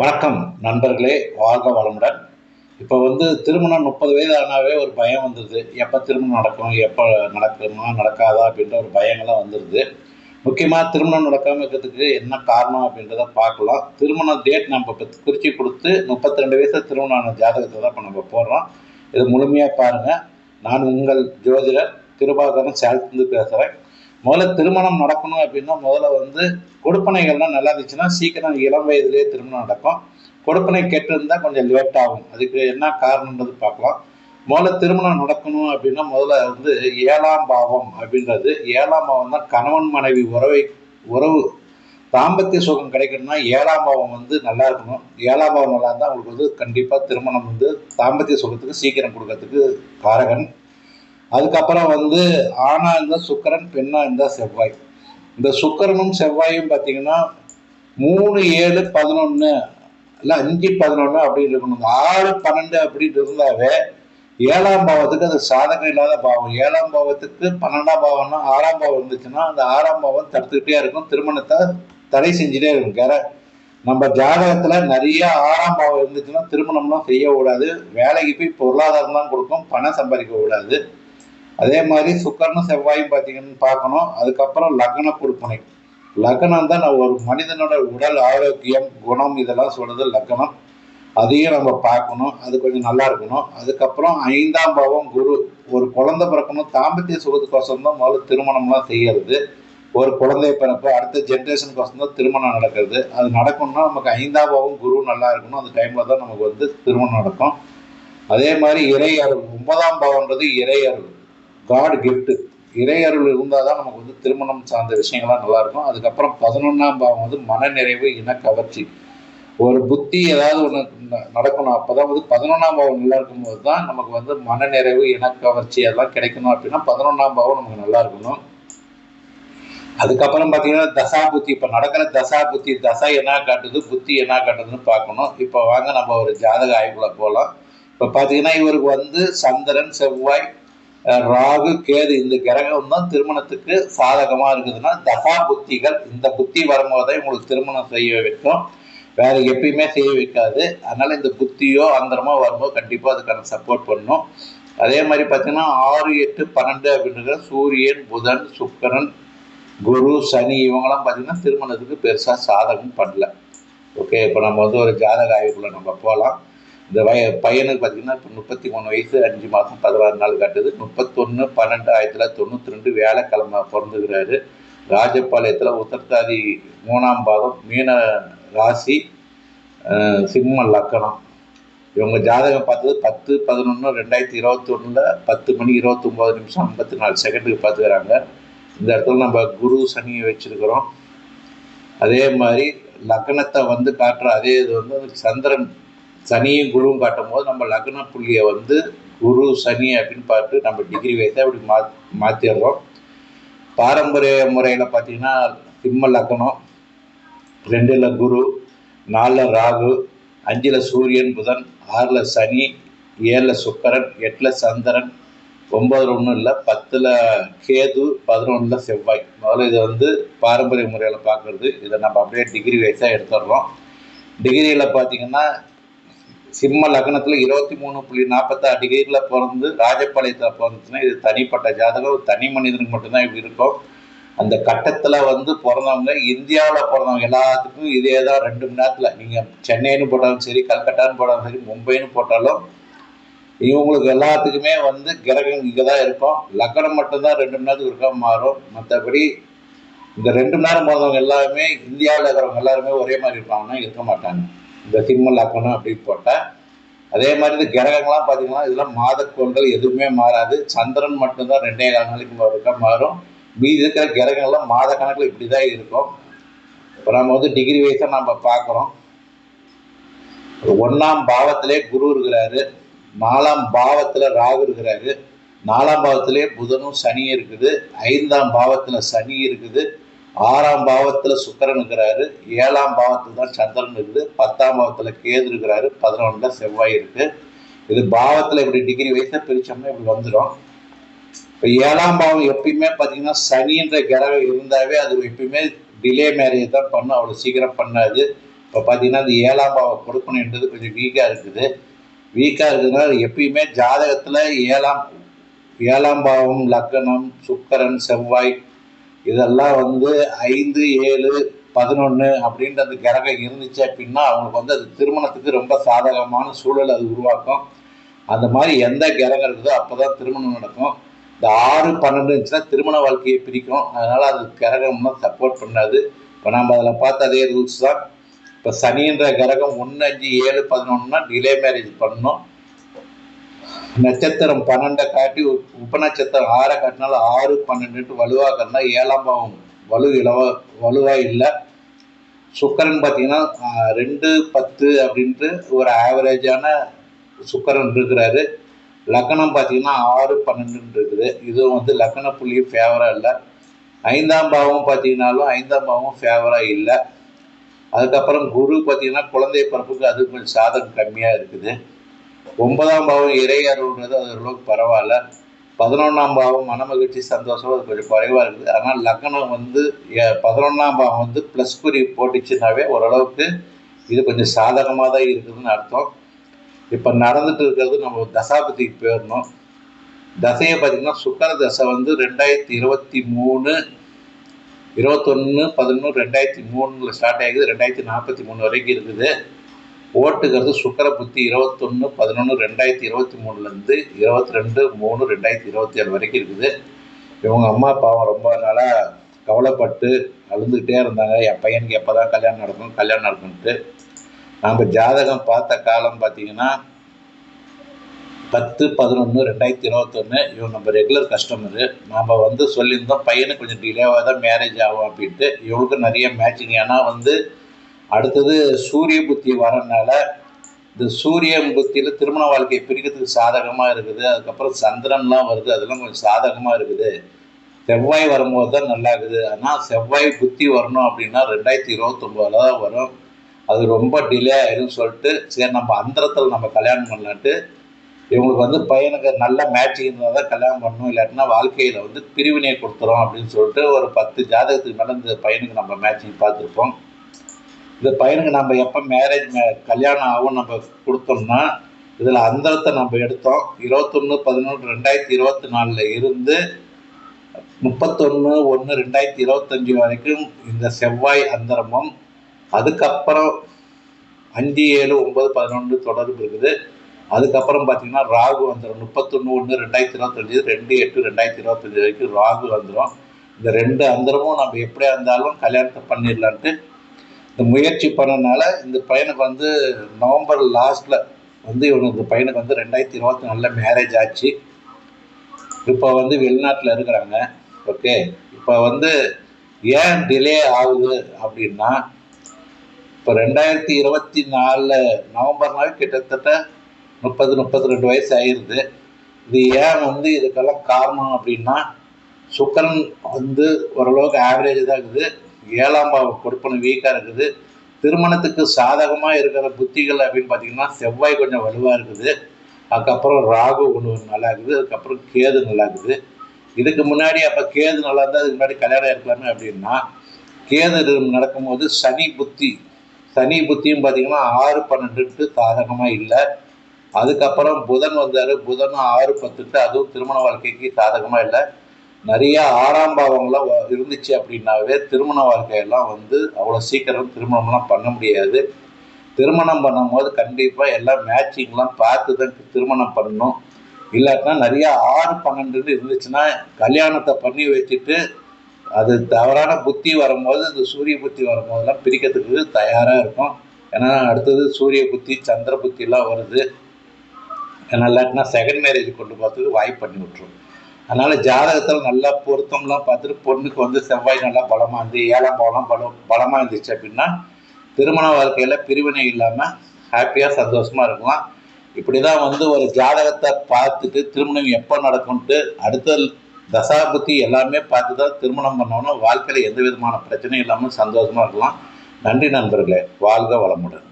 வணக்கம் நண்பர்களே, வாழ்க வளமுடன். இப்போ திருமணம் 30 வயது ஆனாவே ஒரு பயம் வந்துடுது. எப்போ திருமணம் நடக்கும், எப்போ நடக்குமா நடக்காதா அப்படின்ற ஒரு பயங்கள்லாம் வந்துடுது. முக்கியமாக திருமணம் நடக்காமல் இருக்கிறதுக்கு என்ன காரணம் அப்படின்றத பார்க்கலாம். திருமண டேட் நம்ம இப்போ குறித்து கொடுத்து 32 வயசில் திருமணம் ஆன ஜாதகத்தை தான் இப்போ நம்ம போடுறோம். இது முழுமையாக பாருங்கள். நான் உங்கள் ஜோதிடர் கிருபாகரன் சேலத்துலேருந்து பேசுகிறேன். முதல்ல திருமணம் நடக்கணும் அப்படின்னா முதல்ல கொடுப்பனைகள்லாம் நல்லா இருந்துச்சுன்னா சீக்கிரம் இளம் வயதிலேயே திருமணம் நடக்கும். கொடுப்பனை கெட்டிருந்தா கொஞ்சம் லேட் ஆகும். அதுக்கு என்ன காரணம்ன்றது பார்க்கலாம். முதல்ல திருமணம் நடக்கணும் அப்படின்னா முதல்ல 7ஆம் பாவம் அப்படின்றது 7ஆம் பாவம் தான் கணவன் மனைவி உறவு தாம்பத்திய சுகம் கிடைக்கணும்னா 7ஆம் பாவம் நல்லா இருக்கணும். 7ஆம் பாவம் நல்லா இருந்தால் உங்களுக்கு கண்டிப்பாக திருமணம் தாம்பத்திய சுகத்துக்கு சீக்கிரம் கொடுக்கறதுக்கு காரகன். அதுக்கப்புறம் ஆணா இருந்தால் சுக்கரன், பெண்ணா இருந்தால் செவ்வாய். இந்த சுக்கரனும் செவ்வாயும் பார்த்தீங்கன்னா 3, 7, 11 இல்லை 5, 11 அப்படின்னு இருக்கணும். 6, 12 அப்படின்னு இருந்தாவே 7ஆம் பாவத்துக்கு அது சாதகம் இல்லாத பாவம். 7ஆம் பாவத்துக்கு 12ஆம் பாவம்னா 6ஆம் பாவம் இருந்துச்சுன்னா அந்த 6ஆம் பாவம் தடுத்துக்கிட்டே இருக்கும், திருமணத்தை தடை செஞ்சுட்டே இருக்கும். நம்ம ஜாதகத்துல நிறைய 6ஆம் பாவம் இருந்துச்சுன்னா திருமணம்லாம் செய்யக்கூடாது. வேலைக்கு போய் பொருளாதாரம் தான் கொடுக்கும், பணம் சம்பாதிக்க கூடாது. அதே மாதிரி சுக்கரனும் செவ்வாயும் பார்த்தீங்கன்னு பார்க்கணும். அதுக்கப்புறம் லக்ன கொடுப்பனை. லக்னம் தான் ஒரு மனிதனோட உடல் ஆரோக்கியம், குணம் இதெல்லாம் சொல்றது லக்னம். அதையும் நம்ம பார்க்கணும். அது கொஞ்சம் நல்லா இருக்கணும். அதுக்கப்புறம் 5ஆம் பாவம் குரு. ஒரு குழந்தை பிறக்கணும், தாம்பத்திய சுகத்துக்கோசரம் தான் முதல்ல திருமணம்லாம் செய்யறது. ஒரு குழந்தை பிறப்பு அடுத்த ஜென்ரேஷனுக்கோசரம் தான் திருமணம் நடக்கிறது. அது நடக்கணும்னா நமக்கு 5ஆம் பாவம் குரு நல்லா இருக்கணும். அந்த டைம்ல தான் நமக்கு திருமணம் நடக்கும். அதே மாதிரி இறை அருள். 9ஆம் பாவம்ன்றது இறை அருள், காட் கிஃப்ட். இறை அருள் இருந்தால் தான் நமக்கு திருமணம் சார்ந்த விஷயங்கள்லாம் நல்லா இருக்கும். அதுக்கப்புறம் 11ஆம் பாவம் மனநிறைவு, இனக்கவர்ச்சி. ஒரு புத்தி ஏதாவது ஒன்று நடக்கணும். அப்போதான் 11ஆம் பாவம் நல்லா இருக்கும்போது தான் நமக்கு மனநிறைவு, இனக்கவர்ச்சி எல்லாம் கிடைக்கணும். அப்படின்னா 11ஆம் பாவம் நமக்கு நல்லா இருக்கணும். அதுக்கப்புறம் பார்த்தீங்கன்னா தசா புத்தி. இப்போ நடக்கிற தசா புத்தி, தசை என்ன காட்டுது, புத்தி என்ன காட்டுதுன்னு பார்க்கணும். இப்போ வாங்க நம்ம ஒரு ஜாதக ஆய்வுல போகலாம். இப்போ பார்த்தீங்கன்னா இவருக்கு சந்திரன், செவ்வாய், ராகு, கேது இந்த கிரகம் தான் திருமணத்துக்கு சாதகமா இருக்குதுன்னா தசா புத்திகள். இந்த புத்தி வரும்போதே உங்களுக்கு திருமணம் செய்ய வைக்கும், வேற எப்பயுமே செய்ய வைக்காது. அதனால இந்த புத்தியோ அந்தரமோ வரும்போது கண்டிப்பா அதுக்கான சப்போர்ட் பண்ணும். அதே மாதிரி பார்த்தீங்கன்னா 6, 8, 12 அப்படின்ற சூரியன், புதன், சுக்கரன், குரு, சனி இவங்கெல்லாம் பார்த்தீங்கன்னா திருமணத்துக்கு பெருசா சாதகம் பண்ணல. ஓகே, இப்போ நம்ம ஒரு ஜாதக ஆய்வுக்குள்ள நம்ம போகலாம். இந்த பையனுக்கு பார்த்தீங்கன்னா இப்போ 33 வயசு, 5 மாதம் 16 நாள் காட்டுது. 31, 12, 1992 வியாழக்கிழமை பிறந்துக்கிறாரு. ராஜபாளையத்தில் உத்தரத்தாதி 3ஆம் பாதம், மீன ராசி, சிம்ம லக்கணம். இவங்க ஜாதகம் பார்த்தது 10/11/2021 10 மணி 29 நிமிஷம் 54 செகண்டுக்கு பார்த்துக்கிறாங்க. இந்த இடத்துல நம்ம குரு சனியை வச்சிருக்கிறோம். அதே மாதிரி லக்னத்தை காட்டுற அதே இது சந்திரன் சனியும் குருவும் காட்டும் போது நம்ம லக்ன புள்ளியை குரு சனி அப்படின்னு பார்த்து நம்ம டிகிரி வைத்து அப்படி மாற்றிடுறோம். பாரம்பரிய முறையில் பார்த்தீங்கன்னா சிம்ம லக்னம், 2ல் குரு, 4ல் ராகு, 5ல் சூரியன், புதன், 6ல் சனி, 7ல் சுக்கரன், 8ல் சந்திரன், 9ல் ஒன்றும் இல்லை, 10ல் கேது, 11ல் செவ்வாய். முதல்ல இது பாரம்பரிய முறையில் பார்க்குறது. இதை நம்ம அப்படியே டிகிரி வைஸாக எடுத்துடுறோம். டிகிரியில் பார்த்தீங்கன்னா சிம்ம லக்னத்தில் 23.46 டிகிரியில் பிறந்து ராஜபாளையத்தில் பிறந்துச்சுன்னா இது தனிப்பட்ட ஜாதகம், தனி மனிதனுக்கு மட்டும்தான் இப்படி இருக்கும். அந்த கட்டத்தில் பிறந்தவங்க, இந்தியாவில் பிறந்தவங்க எல்லாத்துக்கும் இதே தான். 2 மணி நேரத்தில் நீங்கள் சென்னைன்னு போட்டாலும் சரி, கல்கட்டான்னு போட்டாலும் சரி, மும்பைன்னு போட்டாலும் இவங்களுக்கு எல்லாத்துக்குமே கிரகம் இங்கே தான் இருக்கும். லக்னம் மட்டும்தான் 2 மணி நேரத்துக்கு இருக்க மாறும். மற்றபடி இந்த 2 மணி நேரம் பிறந்தவங்க எல்லாருமே இந்தியாவில் இருக்கிறவங்க எல்லாருமே ஒரே மாதிரி இருப்பாங்கன்னா இருக்க மாட்டாங்க. இந்த சிம்ம லக்னம் அப்படின்னு போட்டால். அதே மாதிரி இந்த கிரகங்கள்லாம் பார்த்தீங்கன்னா இதெல்லாம் மாதக்கோள்கள் எதுவுமே மாறாது. சந்திரன் மட்டும்தான் 2.25 நாளைக்கு ஒருக்கா மாறும். மீதி இருக்கிற கிரகங்கள்லாம் மாத கணக்கில் இப்படி தான் இருக்கும். இப்போ நம்ம டிகிரி வைஸாக நம்ம பார்க்குறோம். 1ஆம் பாவத்திலே குரு இருக்கிறாரு, 4ஆம் பாவத்தில் ராகு இருக்கிறாரு, 4ஆம் பாவத்திலே புதனும் சனி இருக்குது, 5ஆம் பாவத்தில் சனி இருக்குது, 6ஆம் பாவத்தில் சுக்கரன் இருக்கிறாரு, 7ஆம் பாவத்தில் தான் சந்திரன் இருக்குது, 10ஆம் பாவத்தில் கேது இருக்கிறாரு, 11ல் செவ்வாய் இருக்கு. இது பாவத்தில் இப்படி டிகிரி வைஸாக பிரிச்சோம்னா இப்படி வந்துடும். இப்போ 7ஆம் பாவம் எப்பயுமே பார்த்தீங்கன்னா சனின்ற கிரகம் இருந்தாவே அது எப்பயுமே டிலே மேரேஜ் தான் பண்ணும், அவ்வளோ சீக்கிரம் பண்ணாது. இப்போ பார்த்தீங்கன்னா இந்த 7ஆம் பாவ கொடுப்பனைன்றது கொஞ்சம் வீக்காக இருக்குது. வீக்காக இருக்குதுன்னா எப்பயுமே ஜாதகத்தில் 7ஆம் பாவம், லக்னம், சுக்கிரன், செவ்வாய் இதெல்லாம் வந்து 5, 7, 11 அப்படின்ற அந்த கிரகம் இருந்துச்சு அப்படின்னா அவங்களுக்கு வந்து அது திருமணத்துக்கு ரொம்ப சாதகமான சூழல் அது உருவாக்கும். அந்த மாதிரி எந்த கிரகம் இருக்குதோ அப்போதான் திருமணம் நடக்கும். இந்த 6, 12 இருந்துச்சுன்னா திருமண வாழ்க்கையை பிரிக்கும். அதனால் அது கிரகம்லாம் சப்போர்ட் பண்ணாது. இப்போ நம்ம அதில் பார்த்த அதே ரூல்ஸ் தான். இப்போ சனின்ற கிரகம் 1, 5, 7, 11னா டிலே மேரேஜ் பண்ணணும். நட்சத்திரம் 12 காட்டி உபநட்சத்திரம் 6 காட்டினாலும் 6, 12 வலுவாக்கன்னா 7ஆம் பாவம் வலுவா இல்லை. சுக்கரன் பார்த்தீங்கன்னா 2, 10 அப்படின்ட்டு ஒரு ஆவரேஜான சுக்கரன் இருக்கிறாரு. லக்னம் பார்த்தீங்கன்னா 6, 12 இருக்குது. இதுவும் வந்து லக்ன புள்ளியும் ஃபேவராக இல்லை. 5ஆம் பாவம் பார்த்தீங்கன்னாலும் 5ஆம் பாவம் ஃபேவராக இல்லை. அதுக்கப்புறம் குரு பார்த்தீங்கன்னா குழந்தை பிறப்புக்கு அது கொஞ்சம் சாதகம் கம்மியாக இருக்குது. 9ஆம் பாவம் இறை அருள்ன்றது அது ஓரளவுக்கு பரவாயில்ல. 11ஆம் பாவம் மனமகிழ்ச்சி சந்தோஷம் அது கொஞ்சம் குறைவாக இருக்குது. ஆனால் லக்னம் வந்து 11ஆம் பாவம் வந்து ப்ளஸ் குறி போட்டுச்சுன்னாவே ஓரளவுக்கு இது கொஞ்சம் சாதகமாக தான் இருக்குதுன்னு அர்த்தம். இப்போ நடந்துட்டு இருக்கிறது நம்ம தசாபதிக்கு போயிடணும். தசையை பார்த்தீங்கன்னா சுக்கர தசை வந்து 2023, 21, 11, 2003 ஸ்டார்ட் ஆகிது. 2043 வரைக்கும் இருக்குது. ஓட்டுக்கிறது சுக்கர புத்தி 21, 11, 2023 22, 3, 2027 வரைக்கும் இருக்குது. இவங்க அம்மா அப்பாவும் ரொம்ப நாளாக கவலைப்பட்டு அழுந்துகிட்டே இருந்தாங்க, என் பையனுக்கு எப்போ தான் கல்யாணம் நடக்கும்ன்ட்டு. நம்ம ஜாதகம் பார்த்த காலம் பார்த்தீங்கன்னா 10, 11, 2021. இவங்க நம்ம ரெகுலர் கஸ்டமரு. நாம் வந்து சொல்லியிருந்தோம் பையனுக்கு கொஞ்சம் டிலேவாக தான் மேரேஜ் ஆகும் அப்படின்ட்டு. இவங்களுக்கும் நிறைய மேட்சிங். ஏன்னா வந்து அடுத்தது சூரிய புத்தி வரனால இந்த சூரியன் புத்தியில் திருமண வாழ்க்கையை பிரிக்கிறதுக்கு சாதகமாக இருக்குது. அதுக்கப்புறம் சந்திரன்லாம் வருது, அதெல்லாம் கொஞ்சம் சாதகமாக இருக்குது. செவ்வாய் வரும்போது தான் நல்லா இருக்குது. ஆனால் செவ்வாய் புத்தி வரணும் அப்படின்னா 2029 தான் வரும். அது ரொம்ப டிலே ஆயிடும்னு சொல்லிட்டு சரி நம்ம அந்தரத்தில் நம்ம கல்யாணம் பண்ணலான்ட்டு இவங்களுக்கு வந்து பையனுக்கு நல்ல மேட்சிங் இருந்தால் தான் கல்யாணம் பண்ணணும், இல்லாட்டினா வாழ்க்கையில் வந்து பிரிவினையை கொடுத்துரும் அப்படின்னு சொல்லிட்டு ஒரு 10 ஜாதகத்துக்கு மேலே இந்த பையனுக்கு நம்ம மேட்சிங் பார்த்துருப்போம். இந்த பையனுக்கு நம்ம எப்போ கல்யாணம் ஆகும் நம்ம கொடுத்தோம்னா இதில் அந்தரத்தை நம்ம எடுத்தோம். 21, 11, 2024 இருந்து 31, 1, 2025 வரைக்கும் இந்த செவ்வாய் அந்தரமும், அதுக்கப்புறம் 5, 7, 9, 11 தொடர்பு இருக்குது. அதுக்கப்புறம் பார்த்தீங்கன்னா ராகு வந்துடும். 31, 1, 2025, 2, 8, 2025 வரைக்கும் ராகு வந்துடும். இந்த 2 அந்தரமும் நம்ம எப்படியா இருந்தாலும் கல்யாணத்தை பண்ணிடலான்ட்டு இந்த முயற்சி பண்ணனால இந்த பையனுக்கு வந்து நவம்பர் லாஸ்ட்டில் வந்து இந்த பையனுக்கு வந்து 2024 மேரேஜ் ஆச்சு. இப்போ வந்து வெளிநாட்டில் இருக்கிறாங்க. ஓகே, இப்போ வந்து ஏன் டிலே ஆகுது அப்படின்னா இப்போ 2024 நவம்பர்னால கிட்டத்தட்ட 30, 32 வயசு ஆயிடுது. இது ஏன் வந்து இதுக்கெல்லாம் காரணம் அப்படின்னா சுக்கரன் வந்து ஓரளவுக்கு ஆவரேஜ் தான் இருக்குது. 7ஆம் பாவ கொடுப்பனை வீக்காக இருக்குது. திருமணத்துக்கு சாதகமாக இருக்கிற புத்திகள் அப்படின்னு பார்த்தீங்கன்னா செவ்வாய் கொஞ்சம் வலுவாக இருக்குது. அதுக்கப்புறம் ராகு ஒன்று நல்லா இருக்குது. அதுக்கப்புறம் கேது நல்லா இருக்குது. இதுக்கு முன்னாடி அப்போ கேது நல்லா இருந்தால் அதுக்கு முன்னாடி கல்யாணம் இருக்கலாமே அப்படின்னா கேது நடக்கும்போது சனி புத்தியும் பார்த்தீங்கன்னா 6, 12 சாதகமாக இல்லை. அதுக்கப்புறம் புதன் வந்தார். புதனும் 6, 10 அதுவும் திருமண வாழ்க்கைக்கு சாதகமாக இல்லை. நிறைய 6ஆம் பாவங்கள்லாம் இருந்துச்சு அப்படின்னாவே திருமண வாழ்க்கையெல்லாம் வந்து அவ்வளோ சீக்கிரம் திருமணம்லாம் பண்ண முடியாது. திருமணம் பண்ணும்போது கண்டிப்பாக எல்லாம் மேட்சிங்லாம் பார்த்து தான் திருமணம் பண்ணணும். இல்லாட்டினா நிறையா 6, 12 இருந்துச்சுன்னா கல்யாணத்தை பண்ணி வச்சுட்டு அது தவறான புத்தி வரும்போது இந்த சூரிய புத்தி வரும்போதெல்லாம் பிரிக்கிறதுக்கு தயாராக இருக்கும். ஏன்னா அடுத்தது சூரிய புத்தி, சந்திர புத்திலாம் வருது. இல்லாட்டினா செகண்ட் மேரேஜ் கொண்டு போகிறதுக்கு வாய்ப்பு பண்ணி விட்டுரும். அதனால் ஜாதகத்தில் நல்லா பொருத்தம்லாம் பார்த்துட்டு பொண்ணுக்கு வந்து செவ்வாய் நல்லா பலமாக இருந்து 7ஆம் பாவம்லாம் பலமாக இருந்துச்சு அப்படின்னா திருமண வாழ்க்கையில் பிரிவினை இல்லாமல் ஹாப்பியாக சந்தோஷமாக இருக்கலாம். இப்படி தான் வந்து ஒரு ஜாதகத்தை பார்த்துட்டு திருமணம் எப்போ நடக்கும்ட்டு அடுத்த தசாபுத்தி எல்லாமே பார்த்து தான் திருமணம் பண்ணோன்னா வாழ்க்கையில் எந்த விதமான பிரச்சனையும் இல்லாமல் சந்தோஷமாக இருக்கலாம். நன்றி நண்பர்களே, வாழ்க வளமுடன்.